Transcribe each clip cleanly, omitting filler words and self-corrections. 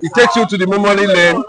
It takes you to the memory lane.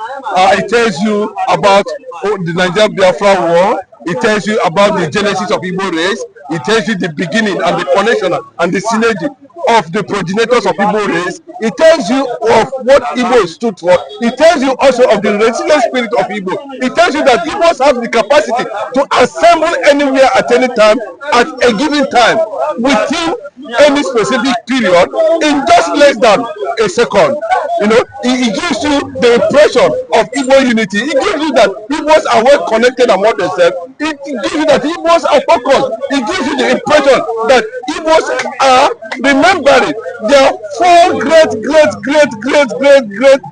It tells you about the Nigerian Biafra War. It tells you about the genesis of Igbo race. It tells you the beginning and the connection and the synergy of the progenitors of Igbo race. It tells you of what Igbo stood for. It tells you also of the resilient spirit of Igbo. It tells you that Igbos have the capacity to assemble anywhere at any time, at a given time, within any specific period, in just less than a second. You know, it gives you the impression of Igbo unity. It gives you that Igbos are well connected among themselves. It gives you that Igbos are focused. It gives you the impression that Igbos are remembering their four great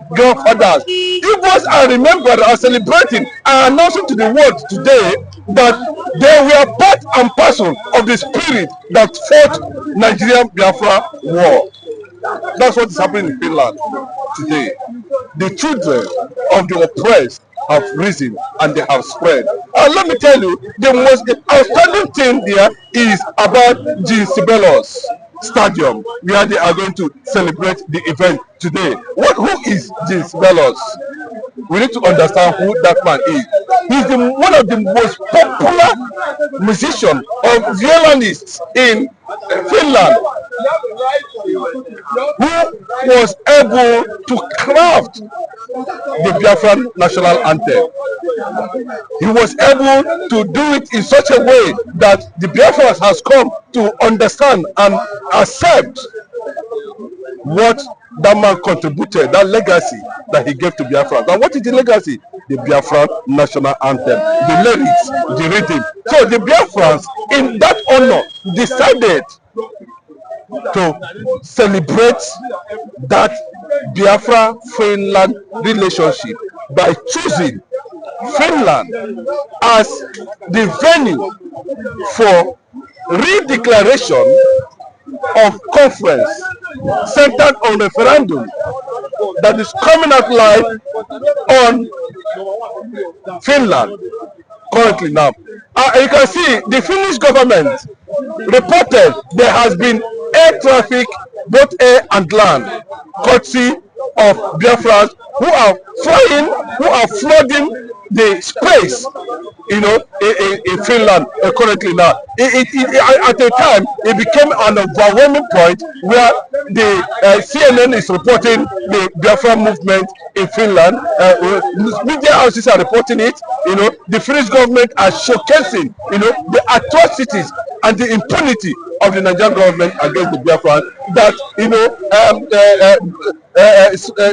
grandfathers. Igbos are remembered and celebrating and announcing to the world today that they were part and parcel of the spirit that fought Nigerian Biafra war. That's what is happening in Finland today. The children of the oppressed have risen and they have spread. And let me tell you, the most outstanding thing there is about Ginsibelos Stadium, where they are going to celebrate the event today. Who is Ginsibelos? We need to understand who that man is. He's one of the most popular musicians or violinists in Finland, who was able to craft the Biafran national anthem. He was able to do it in such a way that the Biafrans has come to understand and accept what that man contributed, that legacy that he gave to Biafra. And what is the legacy? The Biafran national anthem, the lyrics, the rhythm. So the Biafrans, in that honor, decided to celebrate that Biafra-Finland relationship by choosing Finland as the venue for redeclaration of conference centered on referendum that is coming out live on Finland currently now. You can see the Finnish government reported there has been air traffic, both air and land, courtesy of Biafrans who are flying, who are flooding the space, you know, in Finland currently now. At the time, it became an overwhelming point where the CNN is reporting the Biafra movement in Finland. Media houses are reporting it. You know, the Finnish government are showcasing, you know, the atrocities and the impunity of the Nigerian government against the Biafrans that, you know,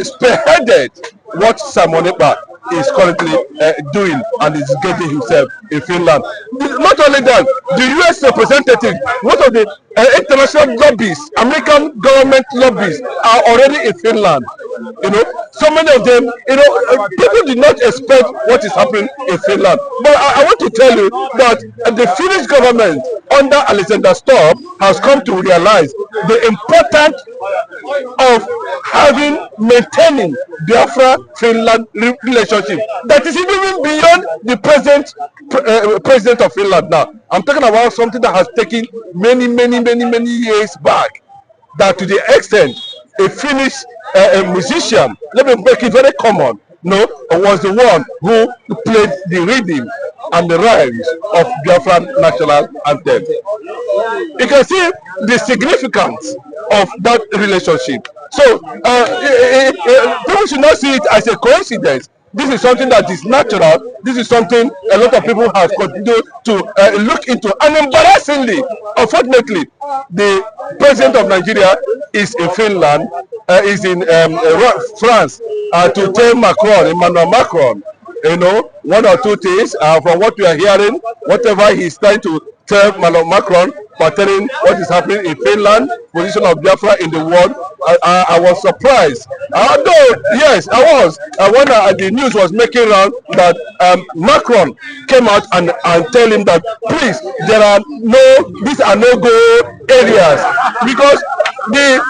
spearheaded what Simon Ekpa is currently doing and is getting himself in Finland. Not only that, the US representative, one of the international lobbies, American government lobbies are already in Finland. You know, so many of them, you know, people did not expect what is happening in Finland. But I want to tell you that the Finnish government under Alexander Stubb has come to realize the importance of maintaining Biafra-Finland relationship that is even beyond the president of Finland now. I'm talking about something that has taken many years back, that to the extent a Finnish musician, let me make it very common, was the one who played the rhythm and the rhymes of Biafran national anthem. You can see the significance of that relationship. So people should not see it as a coincidence. This is something that is natural. This is something a lot of people have continued to look into. And embarrassingly, unfortunately, the president of Nigeria is in Finland, is in France to tell Emmanuel Macron, you know, one or two things from what we are hearing, whatever he's trying to tell Macron pertaining what is happening in Finland, position of Biafra in the world. I was surprised. Although, yes, I was. When the news was making round that Macron came out and tell him that, please, these are no-go areas, because the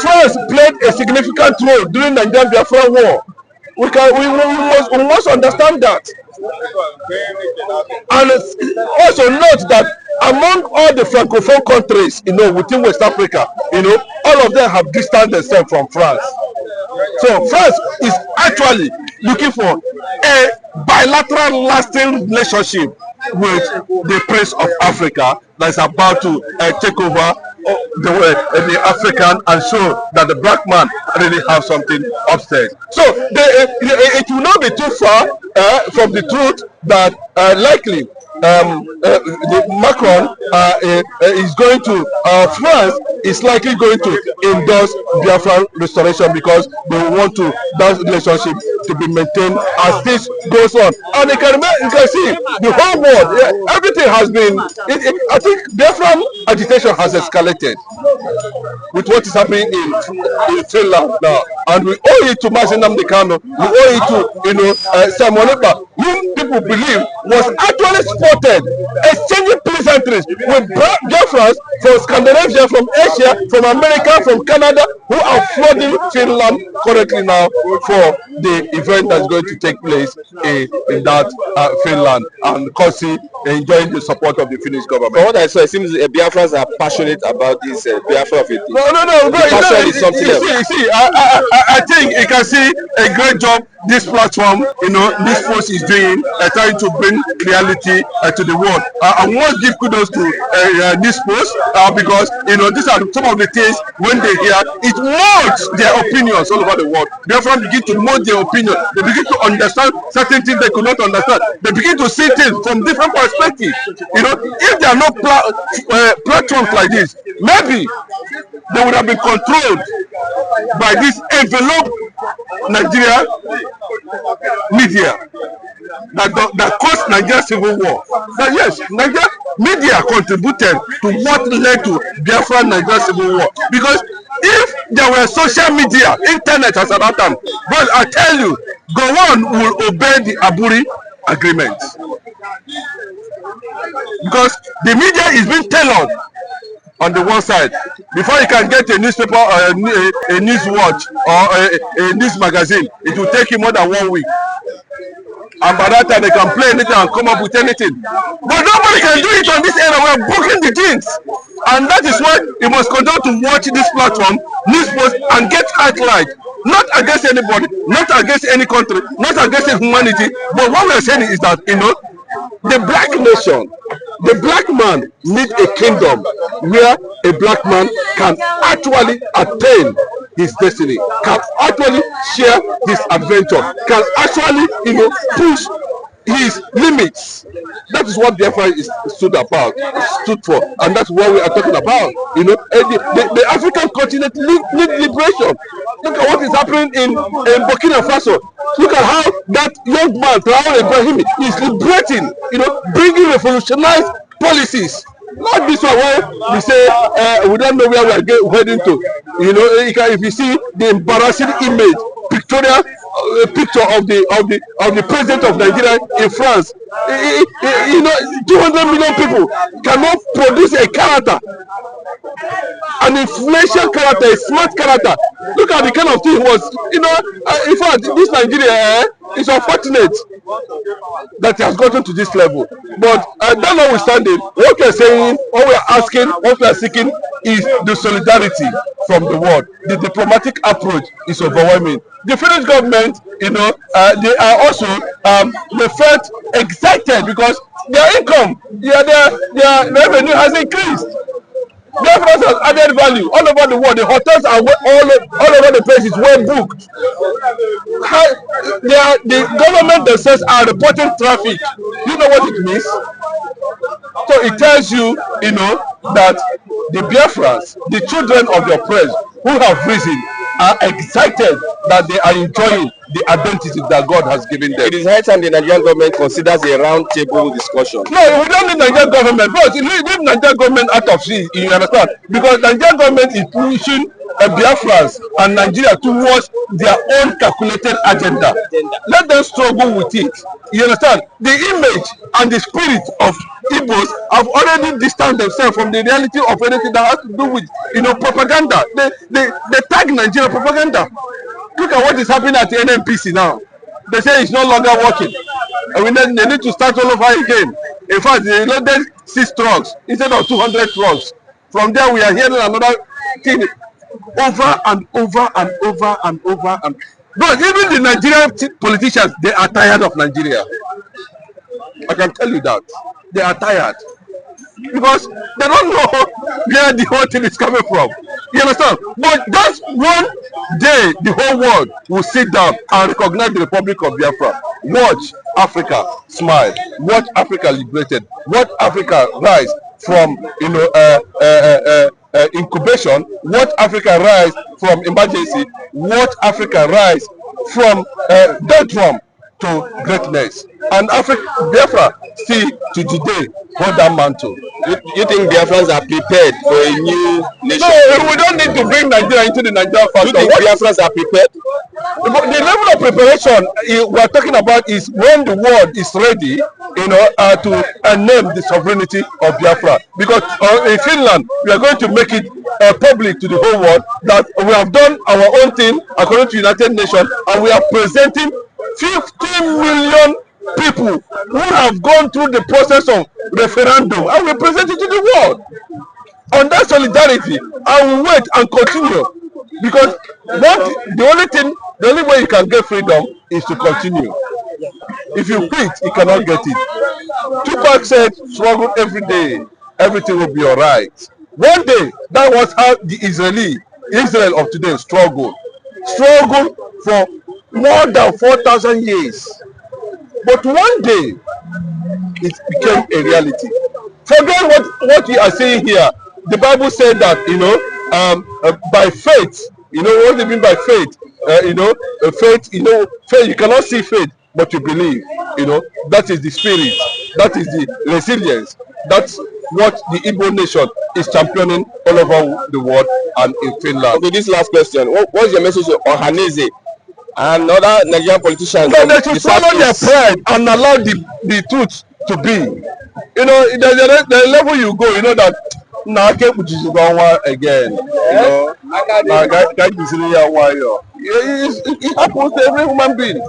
France played a significant role during the Nigerian Biafra war. We must understand that. And also note that among all the Francophone countries, you know, within West Africa, you know, all of them have distanced themselves from France. So France is actually looking for a bilateral lasting relationship with the Prince of Africa that's about to take over the African and show that the black man really have something upstairs. So it will not be too far from the truth that likely Macron is going to France is likely going to endorse Biafra restoration because they want to that relationship to be maintained as this goes on. And you can see the whole world, everything has been. I think Biafra agitation has escalated with what is happening in Finland now, and we owe it to Nnamdi Kanu. We owe it to Simon Ekpa, whom people believe was actually spotted exchanging pleasantries with Biafrans from Scandinavia, from Asia, from America, from Canada, who are flooding Finland currently now for the event that's going to take place in that Finland, and Kosi enjoying the support of the Finnish government. From what I saw, it seems Biafrans are passionate about this Biafra of it. No. Passion is something else. See, I think you can see a great job this platform, this force is doing, trying to bring reality to the world. I want to give kudos to this post because these are some of the things when they hear it molds their opinions all over the world. Therefore, begin to mold their opinion. They begin to understand certain things they could not understand. They begin to see things from different perspectives. If there are no platforms like this, maybe they would have been controlled by this envelope Nigeria media that caused Nigeria civil war. But yes, Nigeria media contributed to what led to Biafra and Nigeria civil war. Because if there were social media, internet as at that time, but I tell you, Gowon will obey the Aburi agreement. Because the media is being tailored on the one side. Before you can get a newspaper or a news watch or a news magazine, it will take you more than 1 week. And by that time they can play anything and come up with anything. But nobody can do it on this era. We are booking the things. And that is why you must continue to watch this platform, news post, and get highlight. Not against anybody, not against any country, not against humanity. But what we are saying is that, the black nation, the black man needs a kingdom where a black man can actually attain his destiny, can actually share his adventure, can actually, push his limits. That is what Biafra stood for, and that's what we are talking about. The African continent needs liberation. Look at what is happening in Burkina Faso. Look at how that young man, Traoré Ibrahim, is liberating, bringing revolutionized policies. Not this one where we say we don't know where we are heading to. If you see the embarrassing image, pictorial picture of the president of Nigeria in France, 200 million people cannot produce a character, an influential character, a smart character. Look at the kind of thing he was. In fact, this Nigeria is unfortunate that it has gotten to this level. But that notwithstanding, what we are saying, what we are asking, what we are seeking is the solidarity from the world. The diplomatic approach is overwhelming. The Finnish government, they are also they felt excited because their income, their revenue has increased. Biafra has added value all over the world. The hotels are all over the place is well booked. The government themselves are reporting traffic. You know what it means? So it tells you, that the Biafrans, the children of the oppressed who have risen, are excited that they are enjoying the identity that God has given them. It is high time the Nigerian government considers a round table discussion. No, we don't need Nigerian government. But you leave Nigerian government out of sea, you understand? Because Nigerian government is pushing Biafrans and Nigeria towards their own calculated agenda. Let them struggle with it. You understand? The image and the spirit of Igbos have already distanced themselves from the reality of anything that has to do with, propaganda. They tag Nigeria propaganda. Look at what is happening at the NNPC now. They say it's no longer working. And they need to start all over again. In fact, they loaded 6 trucks instead of 200 trucks. From there, we are hearing another thing. over and over and over and over and. But even the Nigerian politicians, they are tired of Nigeria. I can tell you that they are tired because they don't know where the whole thing is coming from. You understand? But just one day, the whole world will sit down and recognize the Republic of Biafra. Watch Africa smile. Watch Africa liberated. Watch Africa rise from incubation. Watch Africa rise from emergency. Watch Africa rise from doldrum to greatness. And Africa, Biafra, see to today hold that mantle. You think Biafrans are prepared for a new nation? No, we don't need to bring Nigeria into the Nigerian factor. You think Biafrans are prepared? The level of preparation we are talking about is when the world is ready, to name the sovereignty of Biafra. Because in Finland, we are going to make it public to the whole world that we have done our own thing according to United Nations, and we are presenting 15 million people who have gone through the process of referendum, and we present it to the world on that solidarity, and we wait and continue, because the only way you can get freedom is to continue. If you quit, you cannot get it. Tupac said, struggle every day, everything will be all right. One day, that was how the Israel of today struggled for more than 4,000 years. But one day, it became a reality. Forget what we are saying here. The Bible said that, by faith, what do you mean by faith? Faith, you cannot see faith, but you believe. That is the spirit. That is the resilience. That's what the Igbo nation is championing all over the world and in Finland. Okay, this last question. What's your message to Ohaneze and other Nigerian politicians? No, they should swallow their pride and allow the truth to be. There's a level you go, that again. It happens to every human being.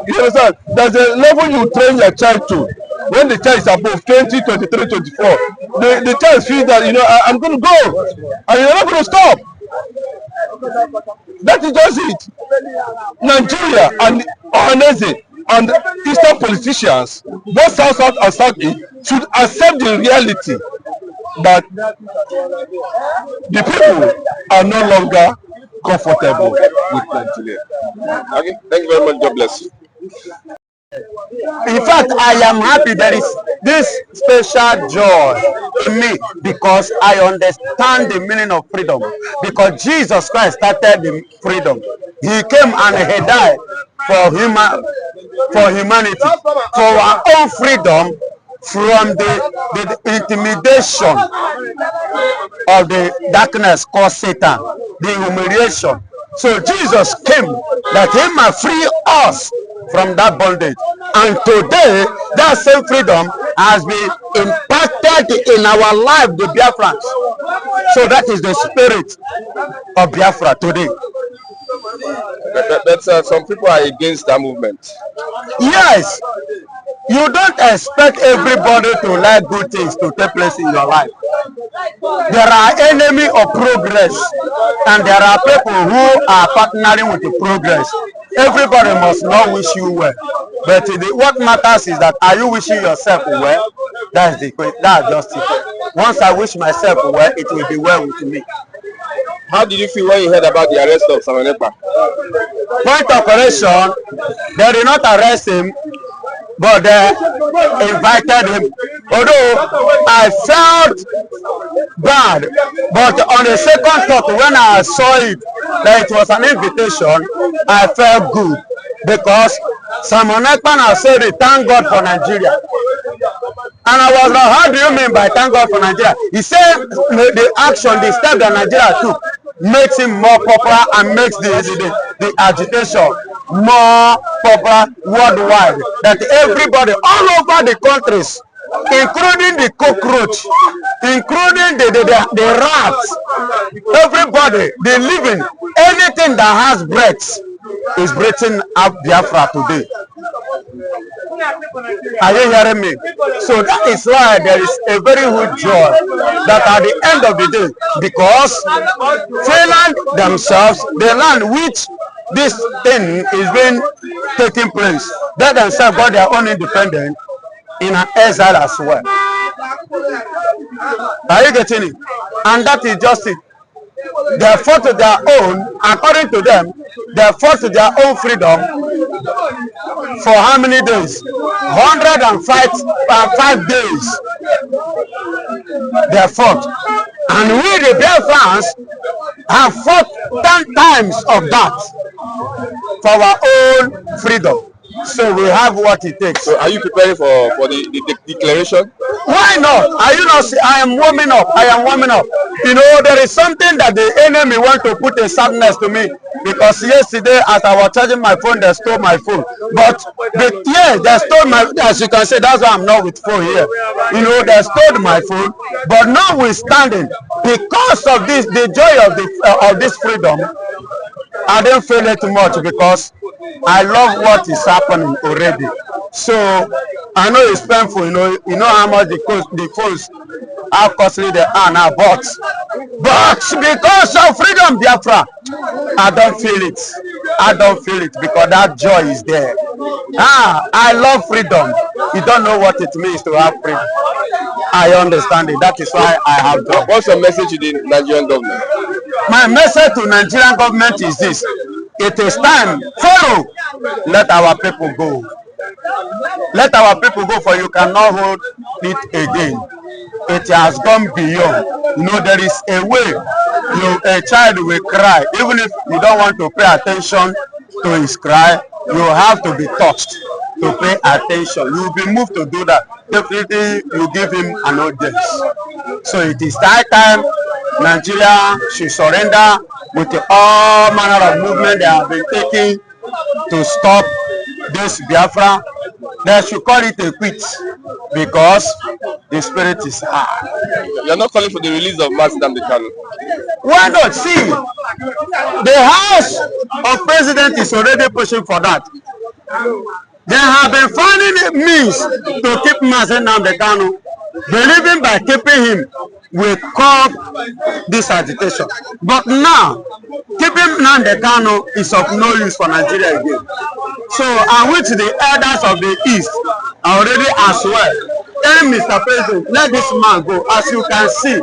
You understand? There's a level you train your child to. When the child is above 20, 23, 24, the child feels that, I'm going to go, and you're not going to stop. That is just it. Nigeria and Ohaneze and Eastern politicians, both South and Southeast, should accept the reality that the people are no longer comfortable with Nigeria. Okay, thank you very much. God bless you. In fact, I am happy there is this special joy in me because I understand the meaning of freedom. Because Jesus Christ started the freedom. He came and he died for humanity, for our own freedom from the intimidation of the darkness called Satan, the humiliation. So Jesus came that he might free us from that bondage, and today that same freedom has been impacted in our life, the Biafrans. So that is the spirit of Biafra today. But some people are against that movement. Yes, you don't expect everybody to like good things to take place in your life. There are enemies of progress, and there are people who are partnering with the progress. Everybody must not wish you well, but what matters is that, are you wishing yourself well? That's just it. Once I wish myself well, it will be well with me. How did you feel when you heard about the arrest of Ekpa? Point of correction, they did not arrest him, but they invited him. Although I felt bad, but on the second thought, when I saw it, that it was an invitation, I felt good, because Simon Ekpa said, thank God for Nigeria. And I was like, how do you mean by thank God for Nigeria? He said the action, the step that Nigeria took makes him more popular and makes the agitation more popular worldwide. That everybody all over the countries, including the cockroach, including the rats, everybody, the living, anything that has breath is breathing up Biafra today. Are you hearing me? So that is why there is a very huge joy that at the end of the day, because Finland themselves, the land which this thing is being taking place, they themselves got their own independence in an exile as well. Are you getting it? And that is just it. They fought to their own, according to them, they fought to their own freedom for how many days? 105 days. They fought. And we, the Biafrans, have fought 10 times of that for our own freedom. So we have what it takes. So are you preparing for the declaration? Why not? Are you not? I am warming up. I am warming up. You know, there is something that the enemy want to put a sadness to me, because yesterday as I was charging my phone, they stole my phone. But yeah, they stole my, as you can see, that's why I'm not with phone here. You know, they stole my phone. But notwithstanding, because of this, the joy of this freedom, I don't feel it too much, because I love what is happening already. So I know it's painful, you know how much the phones, how costly they are now, but because of freedom, Biafra, I don't feel it. I don't feel it, because that joy is there. I love freedom. You don't know what it means to have freedom. I understand it. That is why I have joy. What's your message to the Nigerian government? My message to Nigerian government is this: it is time. Follow. Let our people go. Let our people go, for you cannot hold it again. It has gone beyond. You know, there is a way a child will cry, even if you don't want to pay attention to his cry. You have to be touched to pay attention. You will be moved to do that. Definitely, you give him an audience. So it is that time Nigeria should surrender with all manner of movement they have been taking to stop this Biafra. They should call it a quit, because the spirit is high. You are not calling for the release of Nnamdi Kanu. Why not? See, the House of President is already pushing for that. They have been finding means to keep Nnamdi Kanu, believing by keeping him will curb this agitation. But now, keeping Nnamdi Kanu is of no use for Nigeria again. So, I wish the elders of the East are already as well. Tell Mr. President, let this man go. As you can see,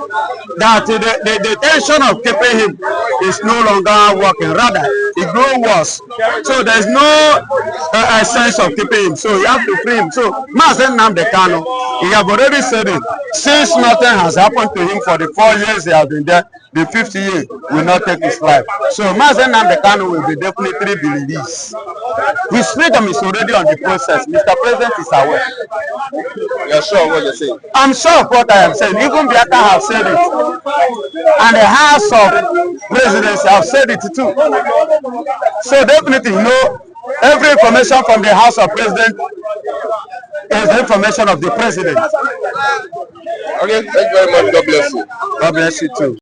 that the tension of keeping him is no longer working. Rather, it grows worse. So there's no sense of keeping him. So you have to free him. So Nnamdi Kanu, he have already said it. Since nothing has happened to him for the 4 years he has been there, the 50th year will not take his life. So Nnamdi Kanu will be definitely be released. His freedom is already on the process. Mr. President is aware. You are sure of what you're saying? I'm sure of what I am saying. Even Biafra have said it. And the House of Presidency have said it too. So definitely, you know, every information from the House of President is the information of the President. Okay, thank you very much. God bless you. God bless you too.